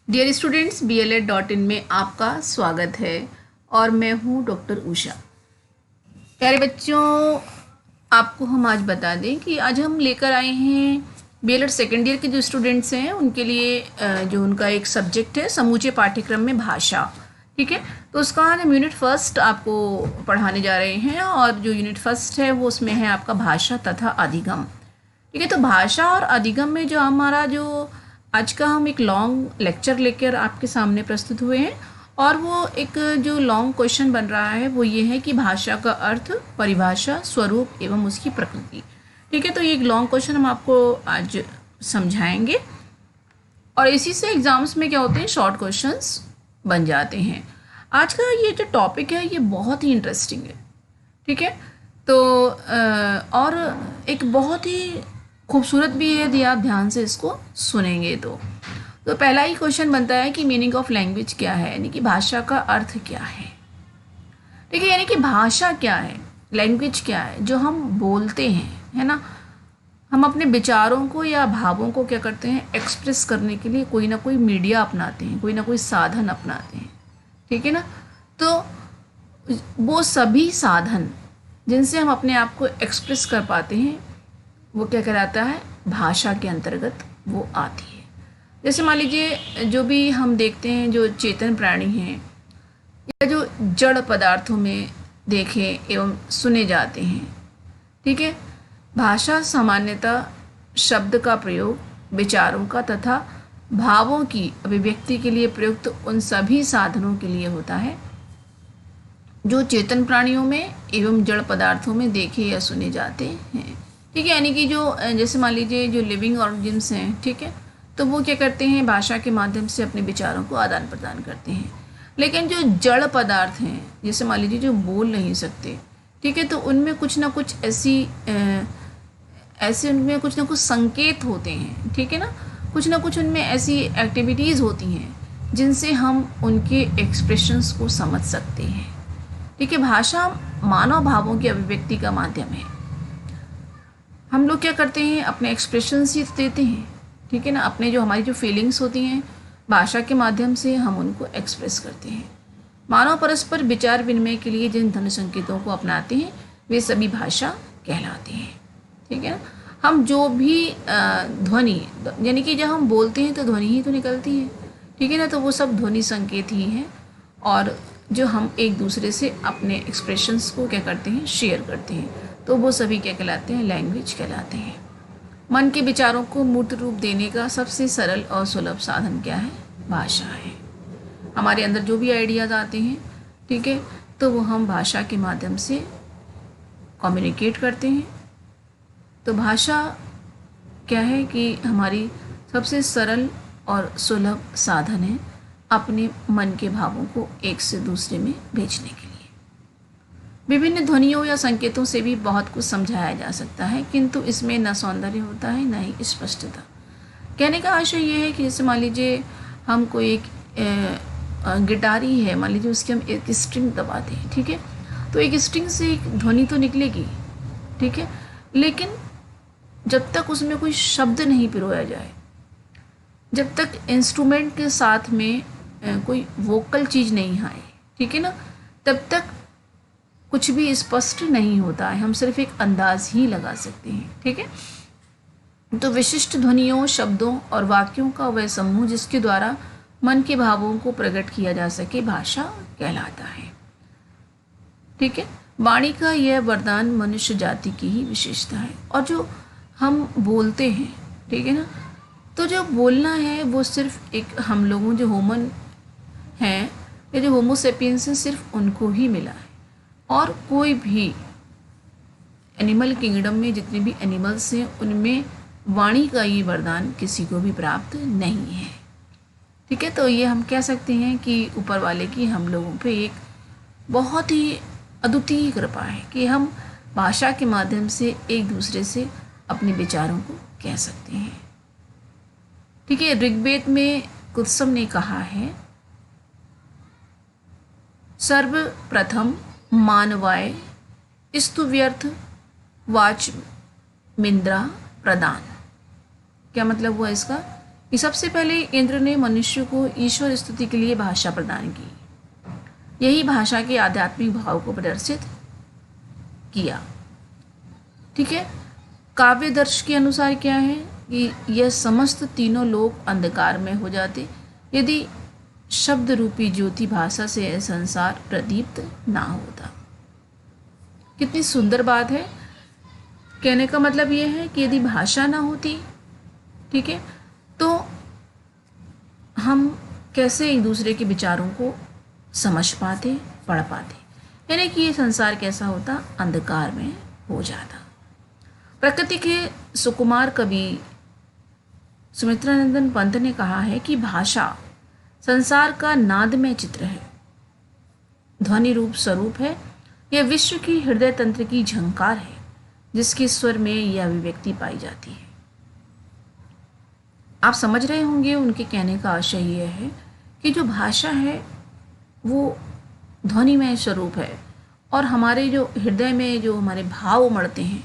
Dear students, BLED.in में आपका स्वागत है और मैं हूँ डॉक्टर उषा। प्यारे बच्चों, आपको हम आज बता दें कि आज हम लेकर आए हैं BLED सेकेंड ईयर के जो स्टूडेंट्स हैं उनके लिए जो उनका एक सब्जेक्ट है समूचे पाठ्यक्रम में भाषा। ठीक है, तो उसका आज हम यूनिट फर्स्ट आपको पढ़ाने जा रहे हैं और जो यूनिट फर्स्ट है वो उसमें है आपका भाषा तथा अधिगम। ठीक है, तो भाषा और अधिगम में जो हमारा जो आज का हम एक लॉन्ग लेक्चर लेकर आपके सामने प्रस्तुत हुए हैं और वो एक जो लॉन्ग क्वेश्चन बन रहा है वो ये है कि भाषा का अर्थ, परिभाषा, स्वरूप एवं उसकी प्रकृति। ठीक है, तो ये एक लॉन्ग क्वेश्चन हम आपको आज समझाएंगे और इसी से एग्जाम्स में क्या होते हैं, शॉर्ट क्वेश्चंस बन जाते हैं। आज का ये जो टॉपिक है ये बहुत ही इंटरेस्टिंग है। ठीक है, तो और एक बहुत ही खूबसूरत भी है यदि आप ध्यान से इसको सुनेंगे तो पहला ही क्वेश्चन बनता है कि मीनिंग ऑफ लैंग्वेज क्या है, यानी कि भाषा का अर्थ क्या है। ठीक है, यानी कि भाषा क्या है, लैंग्वेज क्या है, जो हम बोलते हैं, है ना। हम अपने विचारों को या भावों को क्या करते हैं, एक्सप्रेस करने के लिए कोई ना कोई मीडिया अपनाते हैं, कोई ना कोई साधन अपनाते हैं। ठीक है ना, तो वो सभी साधन जिनसे हम अपने आप को एक्सप्रेस कर पाते हैं वो क्या कहलाता है, भाषा के अंतर्गत वो आती है। जैसे मान लीजिए जो भी हम देखते हैं जो चेतन प्राणी हैं या जो जड़ पदार्थों में देखे एवं सुने जाते हैं। ठीक है, भाषा सामान्यतः शब्द का प्रयोग, विचारों का तथा भावों की अभिव्यक्ति के लिए प्रयुक्त उन सभी साधनों के लिए होता है जो चेतन प्राणियों में एवं जड़ पदार्थों में देखे या सुने जाते हैं। ठीक है, यानी कि जो जैसे मान लीजिए जो लिविंग ऑर्गेनिज्म्स हैं, ठीक है, तो वो क्या करते हैं, भाषा के माध्यम से अपने विचारों को आदान प्रदान करते हैं। लेकिन जो जड़ पदार्थ हैं, जैसे मान लीजिए जो बोल नहीं सकते, ठीक है, तो उनमें कुछ ना कुछ ऐसे उनमें कुछ ना कुछ संकेत होते हैं। ठीक है ना, कुछ ना कुछ उनमें ऐसी एक्टिविटीज़ होती हैं जिनसे हम उनके एक्सप्रेशंस को समझ सकते हैं। ठीक है, भाषा मानव भावों की अभिव्यक्ति का माध्यम है। हम लोग क्या करते हैं, अपने एक्सप्रेशंस ही देते हैं। ठीक है ना, अपने जो हमारी जो फीलिंग्स होती हैं भाषा के माध्यम से हम उनको एक्सप्रेस करते हैं। मानव परस्पर विचार विनिमय के लिए जिन ध्वनि संकेतों को अपनाते हैं वे सभी भाषा कहलाते हैं। ठीक है ना, हम जो भी ध्वनि, यानी कि जब हम बोलते हैं तो ध्वनि ही तो निकलती है। ठीक है ना, तो वो सब ध्वनि संकेत ही हैं और जो हम एक दूसरे से अपने एक्सप्रेशंस को क्या करते हैं, शेयर करते हैं, तो वो सभी क्या कहलाते हैं, लैंग्वेज कहलाते हैं। मन के विचारों को मूर्त रूप देने का सबसे सरल और सुलभ साधन क्या है, भाषा है। हमारे अंदर जो भी आइडियाज़ आते हैं, ठीक है, तो वो हम भाषा के माध्यम से कम्युनिकेट करते हैं। तो भाषा क्या है कि हमारी सबसे सरल और सुलभ साधन है अपने मन के भावों को एक से दूसरे में भेजने के लिए। विभिन्न ध्वनियों या संकेतों से भी बहुत कुछ समझाया जा सकता है, किंतु इसमें न सौंदर्य होता है न ही स्पष्टता। कहने का आशय ये है कि जैसे मान लीजिए हम कोई एक गिटारी है, मान लीजिए उसकी हम एक स्ट्रिंग दबाते हैं, ठीक है, तो एक स्ट्रिंग से एक ध्वनि तो निकलेगी, ठीक है, लेकिन जब तक उसमें कोई शब्द नहीं पिरोया जाए, जब तक इंस्ट्रूमेंट के साथ में कोई वोकल चीज़ नहीं आए, ठीक है ना, तब तक कुछ भी स्पष्ट नहीं होता है। हम सिर्फ एक अंदाज ही लगा सकते हैं। ठीक है, तो विशिष्ट ध्वनियों, शब्दों और वाक्यों का वह समूह जिसके द्वारा मन के भावों को प्रकट किया जा सके भाषा कहलाता है। ठीक है, वाणी का यह वरदान मनुष्य जाति की ही विशेषता है। और जो हम बोलते हैं, ठीक है ना, तो जो बोलना है वो सिर्फ एक हम लोगों जो ह्यूमन हैं या जो होमोसेपियंस हैं सिर्फ उनको ही मिला है और कोई भी एनिमल किंगडम में जितने भी एनिमल्स हैं उनमें वाणी का ये वरदान किसी को भी प्राप्त नहीं है। ठीक है, तो ये हम कह सकते हैं कि ऊपर वाले की हम लोगों पे एक बहुत ही अद्वितीय कृपा है कि हम भाषा के माध्यम से एक दूसरे से अपने विचारों को कह सकते हैं। ठीक है, ऋग्वेद में कुत्सम ने कहा है, सर्वप्रथम मानवाय स्तु व्यर्थ वाच मिंद्रा प्रदान। क्या मतलब हुआ इसका कि सबसे पहले इंद्र ने मनुष्य को ईश्वर स्तुति के लिए भाषा प्रदान की। यही भाषा के आध्यात्मिक भाव को प्रदर्शित किया। ठीक है, काव्य दर्श के अनुसार क्या है कि यह समस्त तीनों लोग अंधकार में हो जाते यदि शब्द रूपी ज्योति भाषा से यह संसार प्रदीप्त ना होता। कितनी सुंदर बात है। कहने का मतलब यह है कि यदि भाषा ना होती, ठीक है, तो हम कैसे एक दूसरे के विचारों को समझ पाते, पढ़ पाते, यानी कि ये संसार कैसा होता, अंधकार में हो जाता। प्रकृति के सुकुमार कवि सुमित्रानंदन पंत ने कहा है कि भाषा संसार का नादमय चित्र है, ध्वनि रूप स्वरूप है। यह विश्व की हृदय तंत्र की झंकार है जिसके स्वर में यह अभिव्यक्ति पाई जाती है। आप समझ रहे होंगे उनके कहने का आशय यह है कि जो भाषा है वो ध्वनिमय स्वरूप है और हमारे जो हृदय में जो हमारे भाव उमड़ते हैं,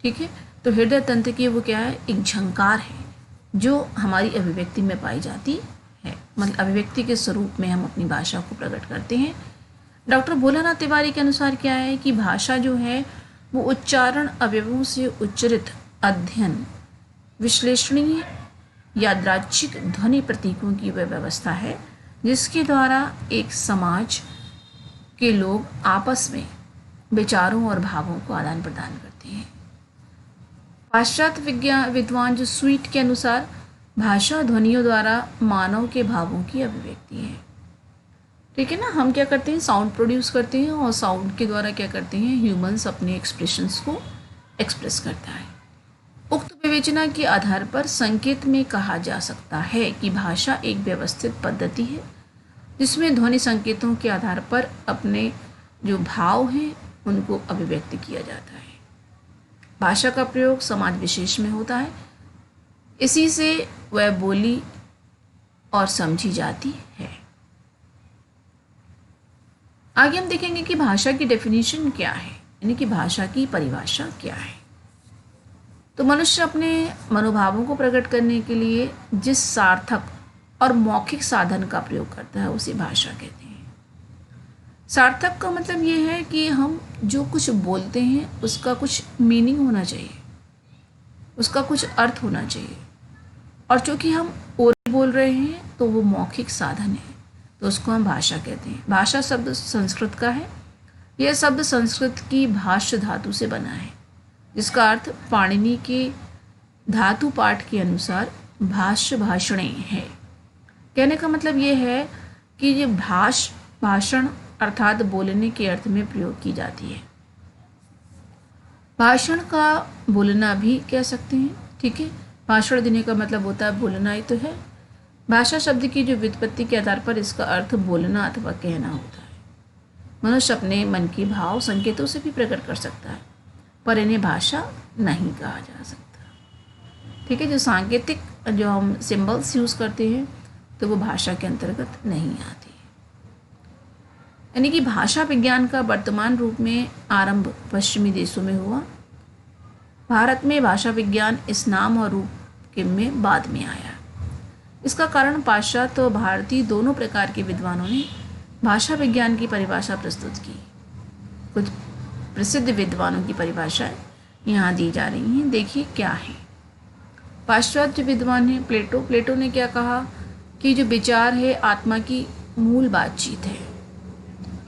ठीक है, तो हृदय तंत्र की वो क्या है, एक झंकार है जो हमारी अभिव्यक्ति में पाई जाती है। मतलब अभिव्यक्ति के स्वरूप में हम अपनी भाषा को प्रकट करते हैं। डॉक्टर भोलानाथ तिवारी के अनुसार क्या है कि भाषा जो है वो उच्चारण अवयवों से उच्चरित अध्ययन विश्लेषणीय यादृच्छिक ध्वनि प्रतीकों की वह व्यवस्था है जिसके द्वारा एक समाज के लोग आपस में विचारों और भावों को आदान प्रदान करते हैं। पाश्चात्य विद्वान जो स्वीट के अनुसार भाषा ध्वनियों द्वारा मानव के भावों की अभिव्यक्ति है। ठीक है ना, हम क्या करते हैं, साउंड प्रोड्यूस करते हैं और साउंड के द्वारा क्या करते हैं, ह्यूमंस अपने एक्सप्रेशंस को एक्सप्रेस करता है। उक्त विवेचना के आधार पर संकेत में कहा जा सकता है कि भाषा एक व्यवस्थित पद्धति है जिसमें ध्वनि संकेतों के आधार पर अपने जो भाव हैं उनको अभिव्यक्त किया जाता है। भाषा का प्रयोग समाज विशेष में होता है, इसी से वह बोली और समझी जाती है। आगे हम देखेंगे कि भाषा की डेफिनेशन क्या है, यानी कि भाषा की परिभाषा क्या है। तो मनुष्य अपने मनोभावों को प्रकट करने के लिए जिस सार्थक और मौखिक साधन का प्रयोग करता है उसे भाषा कहते हैं। सार्थक का मतलब ये है कि हम जो कुछ बोलते हैं उसका कुछ मीनिंग होना चाहिए, उसका कुछ अर्थ होना चाहिए। और चूँकि हम ओरल बोल रहे हैं तो वो मौखिक साधन है, तो उसको हम भाषा कहते हैं। भाषा शब्द संस्कृत का है। यह शब्द संस्कृत की भाष्य धातु से बना है जिसका अर्थ पाणिनि के धातु पाठ के अनुसार भाष्य भाषणे है। कहने का मतलब ये है कि ये भाषण अर्थात बोलने के अर्थ में प्रयोग की जाती है। भाषण का बोलना भी कह सकते हैं, ठीक है। भाषण देने का मतलब होता है बोलना ही तो है। भाषा शब्द की जो व्युत्पत्ति के आधार पर इसका अर्थ बोलना अथवा कहना होता है। मनुष्य अपने मन के भाव संकेतों से भी प्रकट कर सकता है, पर इन्हें भाषा नहीं कहा जा सकता, ठीक है। जो सांकेतिक जो हम सिंबल्स यूज़ करते हैं तो वो भाषा के अंतर्गत नहीं आती। यानी कि भाषा विज्ञान का वर्तमान रूप में आरंभ पश्चिमी देशों में हुआ। भारत में भाषा विज्ञान इस नाम और रूप के में बाद में आया। इसका कारण पाश्चात्य और भारतीय दोनों प्रकार के विद्वानों ने भाषा विज्ञान की परिभाषा प्रस्तुत की। कुछ प्रसिद्ध विद्वानों की परिभाषाएं यहाँ दी जा रही हैं, देखिए क्या है। पाश्चात्य विद्वान है प्लेटो। प्लेटो ने क्या कहा कि जो विचार है आत्मा की मूल बातचीत है,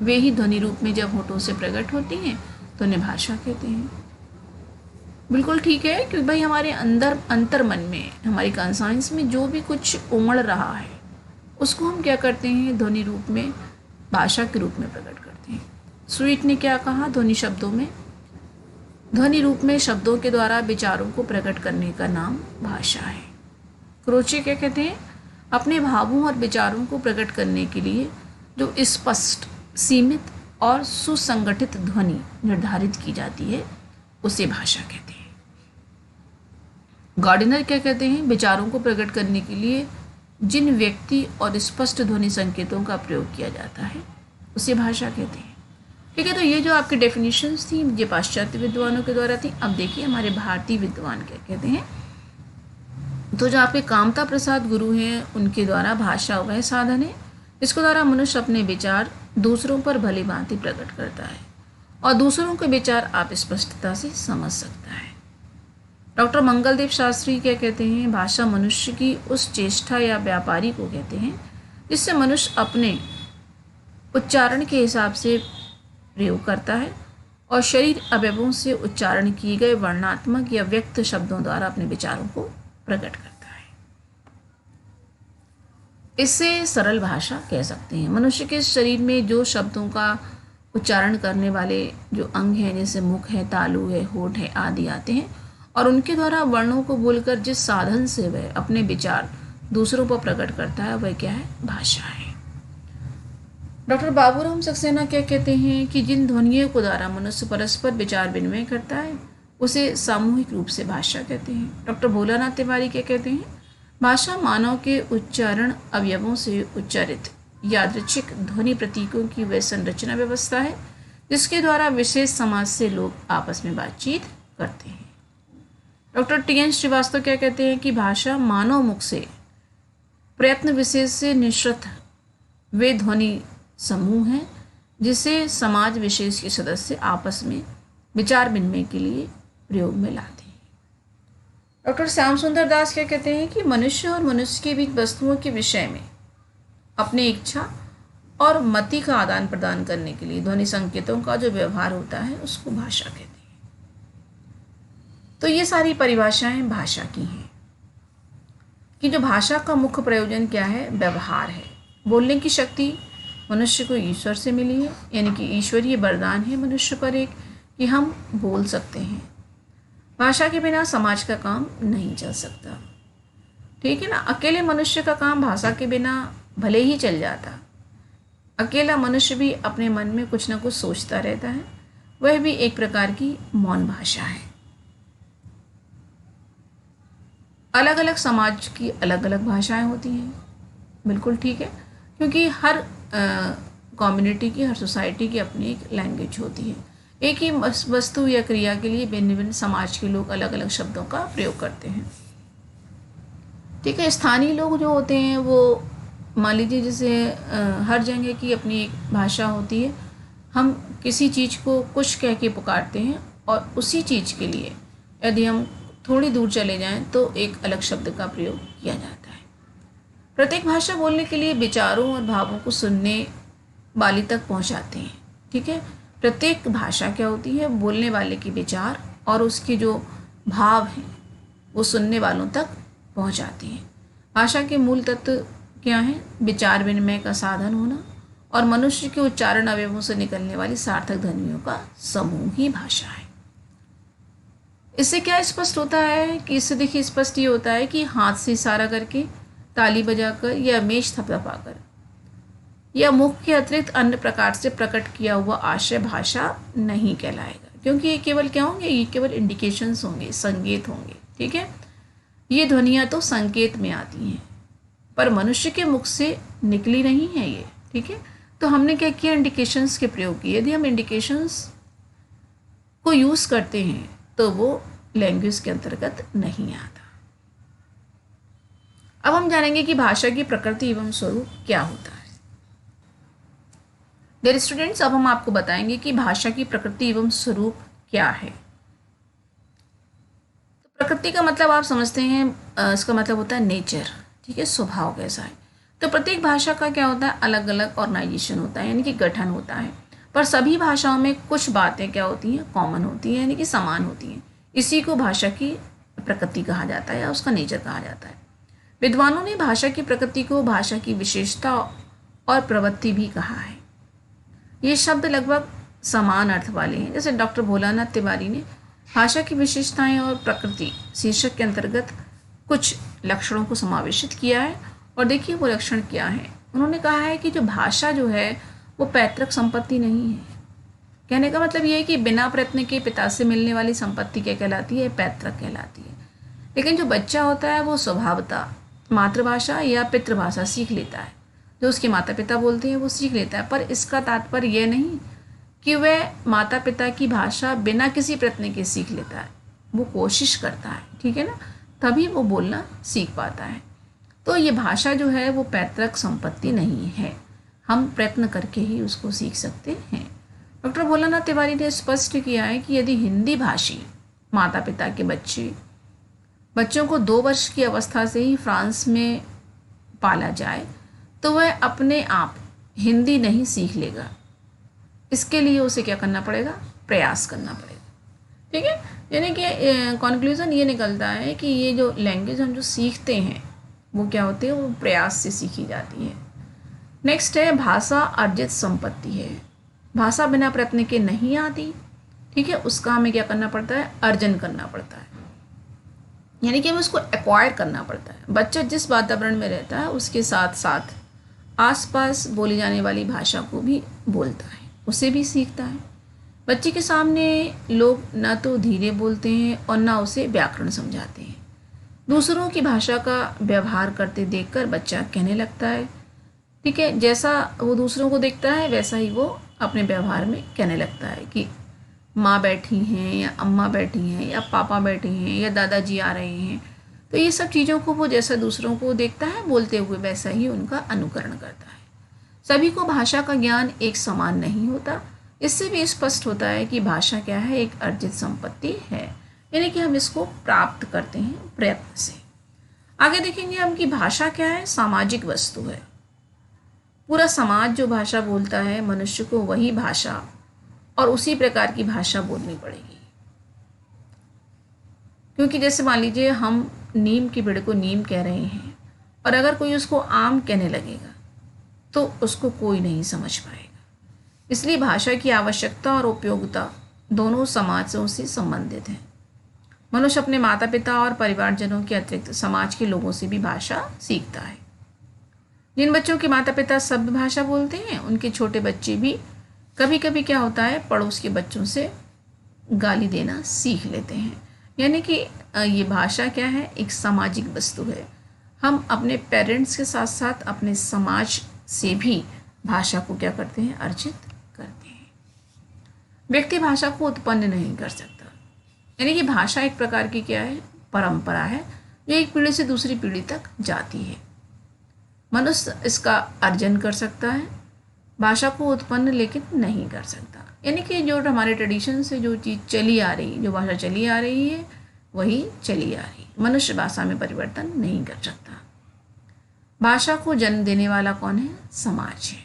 वे ही ध्वनि रूप में जब होठों से प्रकट होती हैं तो उन्हें भाषा कहते हैं। बिल्कुल ठीक है, क्योंकि भाई हमारे अंतर मन में, हमारी कॉन्साइंस में जो भी कुछ उमड़ रहा है उसको हम क्या करते हैं, ध्वनि रूप में, भाषा के रूप में प्रकट करते हैं। स्वीट ने क्या कहा, ध्वनि शब्दों में, ध्वनि रूप में शब्दों के द्वारा विचारों को प्रकट करने का नाम भाषा है। क्रोचे क्या कहते हैं, अपने भावों और विचारों को प्रकट करने के लिए जो स्पष्ट, सीमित और सुसंगठित ध्वनि निर्धारित की जाती है उसे भाषा कहते हैं। गार्डनर क्या कहते हैं, विचारों को प्रकट करने के लिए जिन व्यक्ति और स्पष्ट ध्वनि संकेतों का प्रयोग किया जाता है उसे भाषा कहते हैं। ठीक है, तो ये जो आपकी डेफिनेशंस थी ये पाश्चात्य विद्वानों के द्वारा थी। अब देखिए हमारे भारतीय विद्वान क्या कहते हैं। तो जो आपके कामता प्रसाद गुरु हैं उनके द्वारा भाषा वह साधन है जिसके द्वारा मनुष्य अपने विचार दूसरों पर भली भांति प्रकट करता है और दूसरों के विचार आप स्पष्टता से समझ सकता है। डॉक्टर मंगलदेव शास्त्री क्या कहते हैं, भाषा मनुष्य की उस चेष्टा या व्यापारी को कहते हैं जिससे मनुष्य अपने उच्चारण के हिसाब से प्रयोग करता है और शरीर अवयवों से उच्चारण किए गए वर्णात्मक या व्यक्त शब्दों द्वारा अपने विचारों को प्रकट करता है। इससे सरल भाषा कह सकते हैं। मनुष्य के शरीर में जो शब्दों का उच्चारण करने वाले जो अंग हैं, जैसे मुख है, तालु है, होठ है आदि आते हैं और उनके द्वारा वर्णों को बोलकर जिस साधन से वह अपने विचार दूसरों पर प्रकट करता है वह क्या है, भाषा है। डॉक्टर बाबूराम सक्सेना क्या कहते हैं कि जिन ध्वनियों को द्वारा मनुष्य परस्पर विचार विनिमय करता है उसे सामूहिक रूप से भाषा कहते हैं। डॉक्टर भोलानाथ तिवारी क्या कहते हैं, भाषा मानव के उच्चारण अवयवों से उच्चारित यादृच्छिक ध्वनि प्रतीकों की वह संरचना व्यवस्था है जिसके द्वारा विशेष समाज से लोग आपस में बातचीत करते हैं। Doctor TN. श्रीवास्तव क्या कहते हैं कि भाषा मानव मुख से प्रयत्न विशेष से निश्चित वे ध्वनि समूह हैं जिसे समाज विशेष के सदस्य आपस में विचार विनिमय के लिए प्रयोग में लाते हैं। डॉक्टर श्याम सुंदर दास क्या कहते हैं कि मनुष्य और मनुष्य के बीच वस्तुओं के विषय में अपनी इच्छा और मति का आदान प्रदान करने के लिए ध्वनि संकेतों का जो व्यवहार होता है उसको भाषा कहते हैं। तो ये सारी परिभाषाएं भाषा की हैं कि जो भाषा का मुख्य प्रयोजन क्या है, व्यवहार है। बोलने की शक्ति मनुष्य को ईश्वर से मिली है, यानी कि ईश्वरीय वरदान है मनुष्य पर एक कि हम बोल सकते हैं। भाषा के बिना समाज का काम नहीं चल सकता, ठीक है ना। अकेले मनुष्य का काम भाषा के बिना भले ही चल जाता, अकेला मनुष्य भी अपने मन में कुछ ना कुछ सोचता रहता है, वह भी एक प्रकार की मौन भाषा है। अलग अलग समाज की अलग अलग भाषाएं होती हैं, बिल्कुल ठीक है, क्योंकि हर कम्युनिटी की, हर सोसाइटी की अपनी एक लैंग्वेज होती है। एक ही वस्तु या क्रिया के लिए भिन्न भिन्न समाज के लोग अलग अलग शब्दों का प्रयोग करते हैं, ठीक है। स्थानीय लोग जो होते हैं वो मान लीजिए जैसे हर जगह की अपनी एक भाषा होती है। हम किसी चीज़ को कुछ कह के पुकारते हैं और उसी चीज़ के लिए यदि हम थोड़ी दूर चले जाएं तो एक अलग शब्द का प्रयोग किया जाता है। प्रत्येक भाषा बोलने के लिए विचारों और भावों को सुनने वाले तक पहुंचाते हैं, ठीक है। प्रत्येक भाषा क्या होती है, बोलने वाले के विचार और उसके जो भाव हैं वो सुनने वालों तक पहुंचाती हैं। भाषा के मूल तत्व क्या हैं, विचार विनिमय का साधन होना और मनुष्य के उच्चारण अवयवों से निकलने वाली सार्थक ध्वनियों का समूह ही भाषा है। इससे क्या स्पष्ट होता है कि इससे देखिए स्पष्ट ये होता है कि हाथ से इशारा करके, ताली बजाकर या मेज थपथपाकर या मुख के अतिरिक्त अन्य प्रकार से प्रकट किया हुआ आशय भाषा नहीं कहलाएगा, क्योंकि ये केवल क्या होंगे, ये केवल इंडिकेशंस होंगे, संकेत होंगे, ठीक है। ये ध्वनियाँ तो संकेत में आती हैं पर मनुष्य के मुख से निकली नहीं है ये, ठीक है। तो हमने क्या किया, इंडिकेशंस के प्रयोग किए। यदि हम इंडिकेशंस को यूज़ करते हैं तो वो लैंग्वेज के अंतर्गत नहीं आता। अब हम जानेंगे कि भाषा की प्रकृति एवं स्वरूप क्या होता है। डियर स्टूडेंट्स, अब हम आपको बताएंगे कि भाषा की प्रकृति एवं स्वरूप क्या है। तो प्रकृति का मतलब आप समझते हैं, इसका मतलब होता है नेचर, ठीक है, स्वभाव कैसा है। तो प्रत्येक भाषा का क्या होता है, अलग अलग ऑर्गेनाइजेशन होता है, यानी कि गठन होता है। पर सभी भाषाओं में कुछ बातें क्या होती हैं, कॉमन होती हैं, यानी कि समान होती हैं। इसी को भाषा की प्रकृति कहा जाता है या उसका नेचर कहा जाता है। विद्वानों ने भाषा की प्रकृति को भाषा की विशेषता और प्रवृत्ति भी कहा है। ये शब्द लगभग समान अर्थ वाले हैं। जैसे डॉक्टर भोलानाथ तिवारी ने भाषा की विशेषताएं और प्रकृति शीर्षक के अंतर्गत कुछ लक्षणों को समावेशित किया है। और देखिए वो लक्षण क्या है। उन्होंने कहा है कि जो भाषा जो है वो पैतृक संपत्ति नहीं है। कहने का मतलब ये है कि बिना प्रयत्न के पिता से मिलने वाली संपत्ति क्या कहलाती है, पैतृक कहलाती है। लेकिन जो बच्चा होता है वो स्वभावतः मातृभाषा या पितृभाषा सीख लेता है, जो उसके माता पिता बोलते हैं वो सीख लेता है। पर इसका तात्पर्य यह नहीं कि वह माता पिता की भाषा बिना किसी प्रयत्न के सीख लेता है, वो कोशिश करता है, ठीक है ना। तभी वो बोलना सीख पाता है। तो ये भाषा जो है वो पैतृक संपत्ति नहीं है, हम प्रयत्न करके ही उसको सीख सकते हैं। डॉक्टर भोलानाथ तिवारी ने स्पष्ट किया है कि यदि हिंदी भाषी माता पिता के बच्चों को 2 वर्ष की अवस्था से ही फ्रांस में पाला जाए तो वह अपने आप हिंदी नहीं सीख लेगा। इसके लिए उसे क्या करना पड़ेगा? प्रयास करना पड़ेगा। ठीक है, यानी कि कंक्लूजन ये निकलता है कि ये जो लैंग्वेज हम जो सीखते हैं वो क्या होती है, वो प्रयास से सीखी जाती है। नेक्स्ट है भाषा अर्जित संपत्ति है। भाषा बिना प्रयत्न के नहीं आती। ठीक है, उसका हमें क्या करना पड़ता है? अर्जन करना पड़ता है, यानी कि हमें उसको एक्वायर करना पड़ता है। बच्चा जिस वातावरण में रहता है उसके साथ साथ आसपास बोली जाने वाली भाषा को भी बोलता है, उसे भी सीखता है। बच्चे के सामने लोग ना तो धीरे बोलते हैं और ना उसे व्याकरण समझाते हैं। दूसरों की भाषा का व्यवहार करते देखकर बच्चा कहने लगता है। ठीक है, जैसा वो दूसरों को देखता है वैसा ही वो अपने व्यवहार में कहने लगता है कि माँ बैठी हैं या अम्मा बैठी हैं या पापा बैठे हैं या दादाजी आ रहे हैं। तो ये सब चीज़ों को वो जैसा दूसरों को देखता है बोलते हुए वैसा ही उनका अनुकरण करता है। सभी को भाषा का ज्ञान एक समान नहीं होता। इससे भी स्पष्ट होता है कि भाषा क्या है? एक अर्जित संपत्ति है, यानी कि हम इसको प्राप्त करते हैं प्रयत्न से। आगे देखेंगे हम कि भाषा क्या है? सामाजिक वस्तु है। पूरा समाज जो भाषा बोलता है, मनुष्य को वही भाषा और उसी प्रकार की भाषा बोलनी पड़ेगी। क्योंकि जैसे मान लीजिए हम नीम के पेड़ को नीम कह रहे हैं और अगर कोई उसको आम कहने लगेगा तो उसको कोई नहीं समझ पाएगा। इसलिए भाषा की आवश्यकता और उपयोगिता दोनों समाजों से संबंधित हैं। मनुष्य अपने माता पिता और परिवारजनों के अतिरिक्त समाज के लोगों से भी भाषा सीखता है। जिन बच्चों के माता पिता सभ्य भाषा बोलते हैं उनके छोटे बच्चे भी कभी कभी क्या होता है, पड़ोस के बच्चों से गाली देना सीख लेते हैं। यानी कि ये भाषा क्या है? एक सामाजिक वस्तु है। हम अपने पेरेंट्स के साथ साथ अपने समाज से भी भाषा को क्या करते हैं? अर्जित करते हैं। व्यक्ति भाषा को उत्पन्न नहीं कर सकता, यानी कि भाषा एक प्रकार की क्या है? परंपरा है जो एक पीढ़ी से दूसरी पीढ़ी तक जाती है। मनुष्य इसका अर्जन कर सकता है, भाषा को उत्पन्न लेकिन नहीं कर सकता। यानी कि जो हमारे ट्रेडिशन से जो चीज़ चली आ रही, जो भाषा चली आ रही है वही चली आ रही। मनुष्य भाषा में परिवर्तन नहीं कर सकता। भाषा को जन्म देने वाला कौन है? समाज है।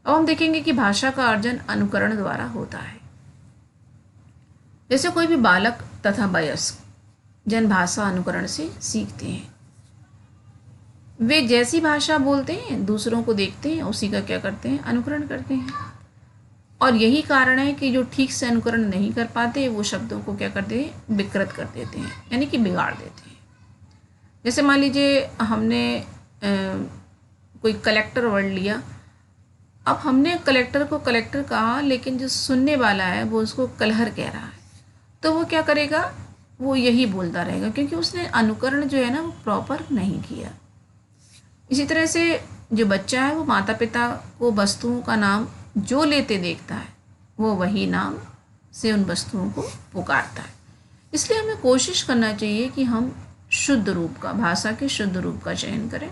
अब हम देखेंगे कि भाषा का अर्जन अनुकरण द्वारा होता है। जैसे कोई भी बालक तथा वयस्क जन भाषा अनुकरण से सीखते हैं। वे जैसी भाषा बोलते हैं दूसरों को देखते हैं उसी का क्या करते हैं? अनुकरण करते हैं। और यही कारण है कि जो ठीक से अनुकरण नहीं कर पाते वो शब्दों को क्या करते हैं? विकृत कर देते हैं, यानी कि बिगाड़ देते हैं। जैसे मान लीजिए हमने कोई कलेक्टर वर्ड लिया, अब हमने कलेक्टर को कलेक्टर कहा लेकिन जो सुनने वाला है वो उसको कलहर कह रहा है, तो वो क्या करेगा? वो यही बोलता रहेगा, क्योंकि उसने अनुकरण जो है ना वो प्रॉपर नहीं किया। इसी तरह से जो बच्चा है वो माता पिता को वस्तुओं का नाम जो लेते देखता है वो वही नाम से उन वस्तुओं को पुकारता है। इसलिए हमें कोशिश करना चाहिए कि हम शुद्ध रूप का, भाषा के शुद्ध रूप का चयन करें,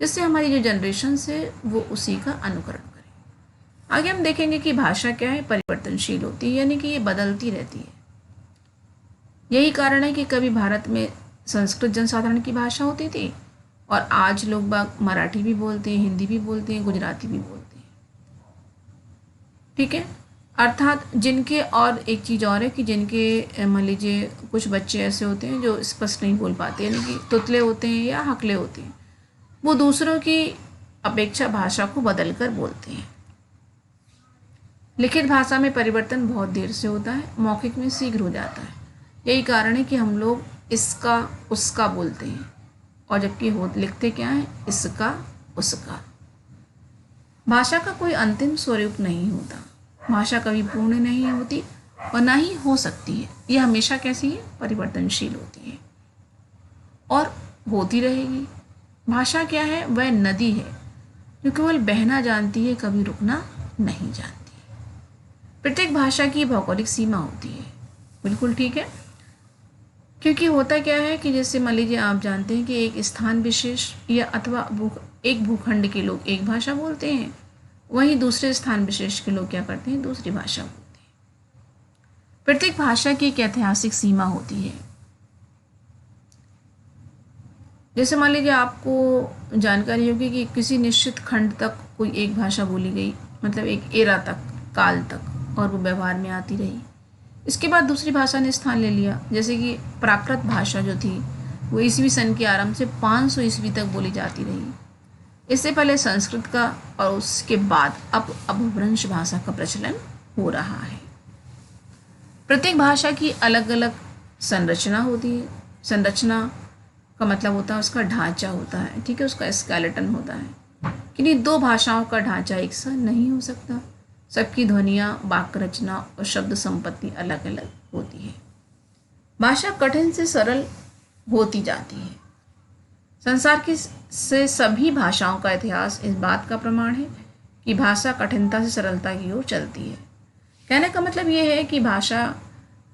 जिससे हमारी जो जनरेशन है वो उसी का अनुकरण करें। आगे हम देखेंगे कि भाषा क्या है? परिवर्तनशील होती है, यानी कि ये बदलती रहती है। यही कारण है कि कभी भारत में संस्कृत जनसाधारण की भाषा होती थी और आज लोग बाग मराठी भी बोलते हैं, हिंदी भी बोलते हैं, गुजराती भी बोलते हैं। ठीक है, अर्थात जिनके, और एक चीज़ और है कि जिनके मान लीजिए कुछ बच्चे ऐसे होते हैं जो स्पष्ट नहीं बोल पाते, यानी कि तुतले होते हैं या हकले होते हैं, वो दूसरों की अपेक्षा भाषा को बदल कर बोलते हैं। लिखित भाषा में परिवर्तन बहुत देर से होता है, मौखिक में शीघ्र हो जाता है। यही कारण है कि हम लोग इसका उसका बोलते हैं और जबकि लिखते क्या है? इसका उसका। भाषा का कोई अंतिम स्वरूप नहीं होता। भाषा कभी पूर्ण नहीं होती और ना ही हो सकती है। यह हमेशा कैसी है? परिवर्तनशील होती है और होती रहेगी। भाषा क्या है? वह नदी है जो केवल बहना जानती है, कभी रुकना नहीं जानती। प्रत्येक भाषा की भौगोलिक सीमा होती है। बिल्कुल ठीक है। क्योंकि होता क्या है कि जैसे मान लीजिए आप जानते हैं कि एक स्थान विशेष या अथवा एक भूखंड के लोग एक भाषा बोलते हैं, वहीं दूसरे स्थान विशेष के लोग क्या करते हैं, दूसरी भाषा बोलते हैं। प्रत्येक भाषा की एक ऐतिहासिक सीमा होती है। जैसे मान लीजिए आपको जानकारी होगी कि किसी निश्चित खंड तक कोई एक भाषा बोली गई, मतलब एक एरा तक, काल तक, और वो व्यवहार में आती रही। इसके बाद दूसरी भाषा ने स्थान ले लिया, जैसे कि प्राकृत भाषा जो थी वो ईस्वी सन के आरंभ से 500 ईस्वी तक बोली जाती रही। इससे पहले संस्कृत का और उसके बाद अब अपभ्रंश भाषा का प्रचलन हो रहा है। प्रत्येक भाषा की अलग अलग संरचना होती है। संरचना का मतलब होता है उसका ढांचा होता है, ठीक है, उसका स्केलेटन होता है। किन्हीं दो भाषाओं का ढांचा एक सा नहीं हो सकता। सबकी ध्वनियाँ, वाक्य रचना और शब्द संपत्ति अलग अलग होती है। भाषा कठिन से सरल होती जाती है। संसार की से सभी भाषाओं का इतिहास इस बात का प्रमाण है कि भाषा कठिनता से सरलता की ओर चलती है। कहने का मतलब ये है कि भाषा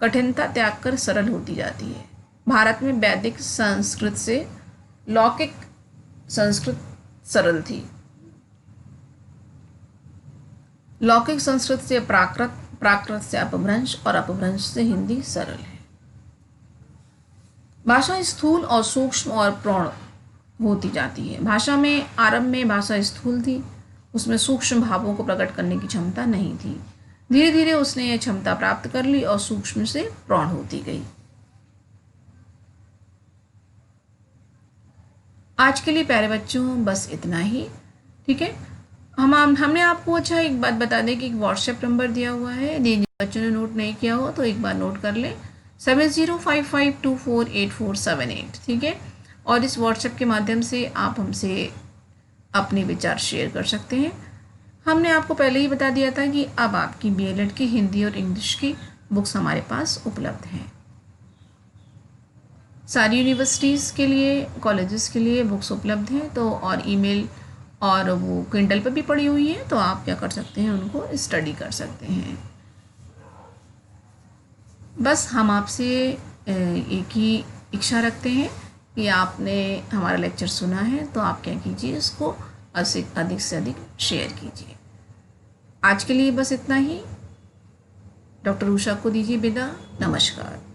कठिनता त्याग कर सरल होती जाती है। भारत में वैदिक संस्कृत से लौकिक संस्कृत सरल थी, लौकिक संस्कृत से प्राकृत, प्राकृत से अपभ्रंश और अपभ्रंश से हिंदी सरल है। भाषा स्थूल और सूक्ष्म और प्रौढ़ होती जाती है। भाषा में आरंभ में भाषा स्थूल थी, उसमें सूक्ष्म भावों को प्रकट करने की क्षमता नहीं थी। धीरे धीरे उसने यह क्षमता प्राप्त कर ली और सूक्ष्म से प्रौढ़ होती गई। आज के लिए प्यारे बच्चों बस इतना ही, ठीक है। हमने आपको अच्छा एक बात बता दें कि एक व्हाट्सएप नंबर दिया हुआ है, जिन बच्चों ने नोट नहीं किया हो तो एक बार नोट कर लें, 7055248478, ठीक है। और इस व्हाट्सएप के माध्यम से आप हमसे अपने विचार शेयर कर सकते हैं। हमने आपको पहले ही बता दिया था कि अब आपकी बीएलएड की हिंदी और इंग्लिश की बुक्स हमारे पास उपलब्ध हैं। सारी यूनिवर्सिटीज़ के लिए, कॉलेजेस के लिए बुक्स उपलब्ध हैं, तो और ईमेल और वो किंडल पर भी पड़ी हुई है, तो आप क्या कर सकते हैं, उनको स्टडी कर सकते हैं। बस हम आपसे एक ही इच्छा रखते हैं कि आपने हमारा लेक्चर सुना है तो आप क्या कीजिए, इसको अधिक से अधिक शेयर कीजिए। आज के लिए बस इतना ही। डॉक्टर उषा को दीजिए विदा। नमस्कार।